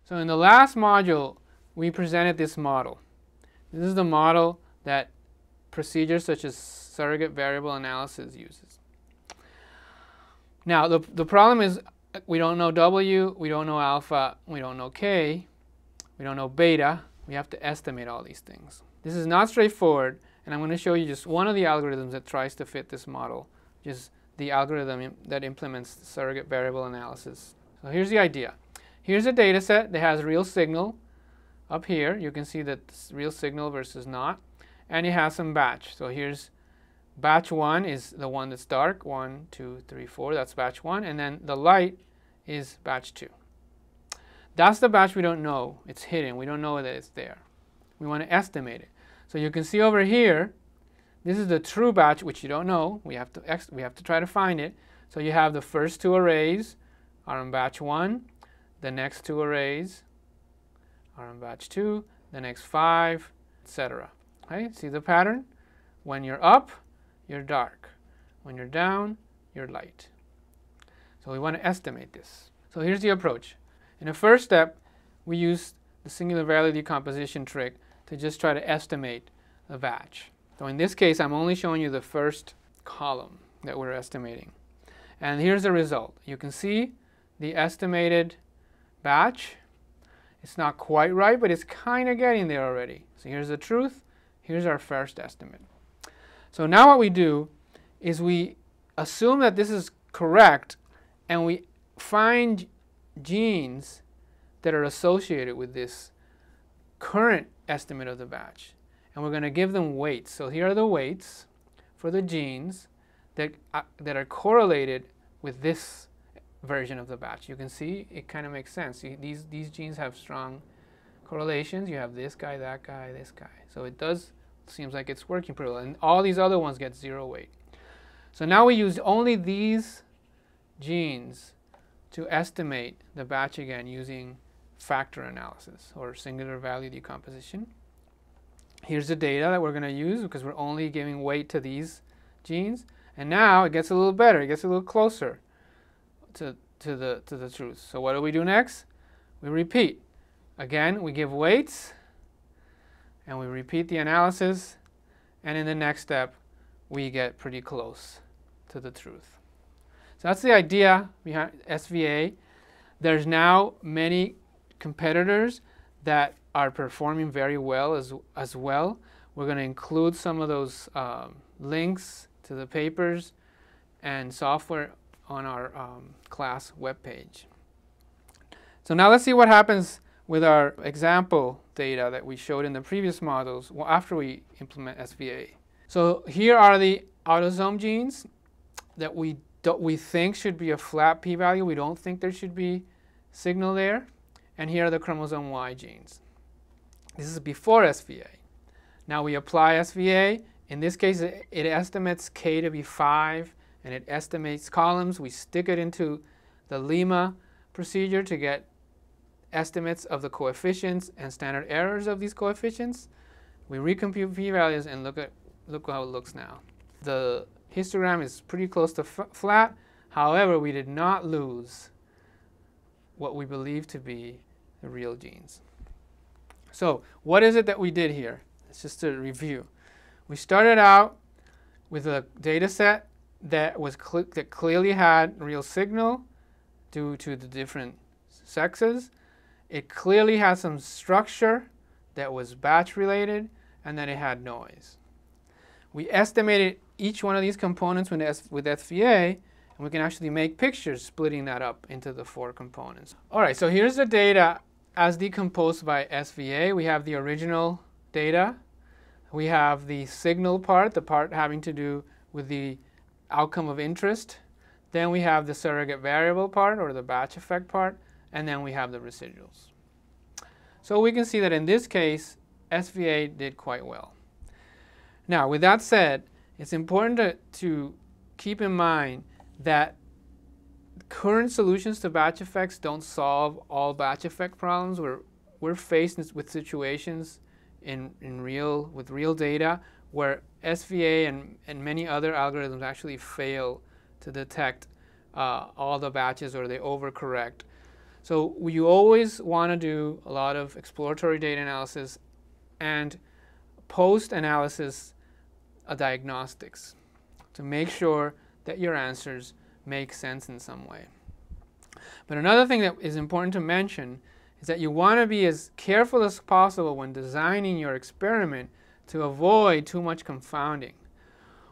So in the last module, we presented this model. This is the model that procedures such as surrogate variable analysis uses. Now, the problem is we don't know W, we don't know alpha, we don't know K, we don't know beta. We have to estimate all these things. This is not straightforward, and I'm going to show you just one of the algorithms that tries to fit this model, which is the algorithm that implements surrogate variable analysis. So here's the idea. Here's a data set that has real signal. Up here, you can see that it's real signal versus not, and it has some batch. So here's batch 1 is the one that's dark, 1, 2, 3, 4, that's batch 1, and then the light is batch 2. That's the batch we don't know. It's hidden. We don't know that it's there. We want to estimate it. So you can see over here, this is the true batch, which you don't know. We have to try to find it. So you have the first 2 arrays are in batch 1. The next 2 arrays are in batch 2. The next 5, etc. Okay? See the pattern? When you're up, you're dark. When you're down, you're light. So we want to estimate this. So here's the approach. In the first step, we use the singular value decomposition trick to just try to estimate the batch. So in this case, I'm only showing you the first column that we're estimating. And here's the result. You can see the estimated batch. It's not quite right, but it's kind of getting there already. So here's the truth. Here's our first estimate. So now what we do is we assume that this is correct, and we find genes that are associated with this current estimate of the batch. And we're going to give them weights. So here are the weights for the genes that are correlated with this version of the batch. You can see it kind of makes sense. These genes have strong correlations. You have this guy, that guy, this guy. So it does seems like it's working pretty well. And all these other ones get 0 weight. So now we use only these genes to estimate the batch again using factor analysis or singular value decomposition. Here's the data that we're going to use because we're only giving weight to these genes. And now it gets a little better. It gets a little closer to the truth. So what do we do next? We repeat. Again, we give weights, and we repeat the analysis. And in the next step, we get pretty close to the truth. So that's the idea behind SVA. There's now many competitors that are performing very well as well. We're going to include some of those links to the papers and software on our class webpage. So now let's see what happens with our example data that we showed in the previous models after we implement SVA. So here are the autosome genes that we think should be a flat p-value. We don't think there should be signal there. And here are the chromosome Y genes. This is before SVA. Now we apply SVA. In this case, it estimates K to be 5, and it estimates columns. We stick it into the Lima procedure to get estimates of the coefficients and standard errors of these coefficients. We recompute p-values, and look how it looks now. The histogram is pretty close to flat. However, we did not lose what we believe to be the real genes. So what is it that we did here? It's just a review. We started out with a data set that clearly had real signal due to the different sexes. It clearly had some structure that was batch related, and then it had noise. We estimated each one of these components with SVA, and we can actually make pictures splitting that up into the 4 components. All right, so here's the data as decomposed by SVA. We have the original data. We have the signal part, the part having to do with the outcome of interest. Then we have the surrogate variable part, or the batch effect part, and then we have the residuals. So we can see that in this case, SVA did quite well. Now, with that said, it's important to keep in mind that current solutions to batch effects don't solve all batch effect problems. We're faced with situations with real data where SVA and many other algorithms actually fail to detect all the batches, or they overcorrect. So you always want to do a lot of exploratory data analysis and post-analysis diagnostics to make sure that your answers make sense in some way. But another thing that is important to mention is that you want to be as careful as possible when designing your experiment to avoid too much confounding.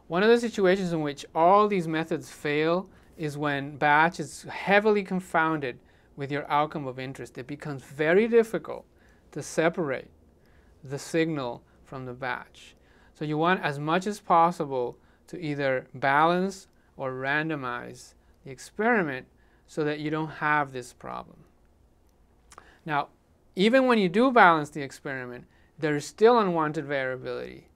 One of the situations in which all these methods fail is when batch is heavily confounded with your outcome of interest. It becomes very difficult to separate the signal from the batch. So you want as much as possible to either balance or randomize the experiment so that you don't have this problem. Now, even when you do balance the experiment, there is still unwanted variability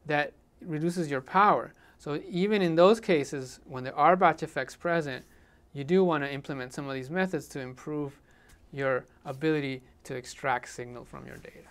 that reduces your power. So even in those cases, when there are batch effects present, you do want to implement some of these methods to improve your ability to extract signal from your data.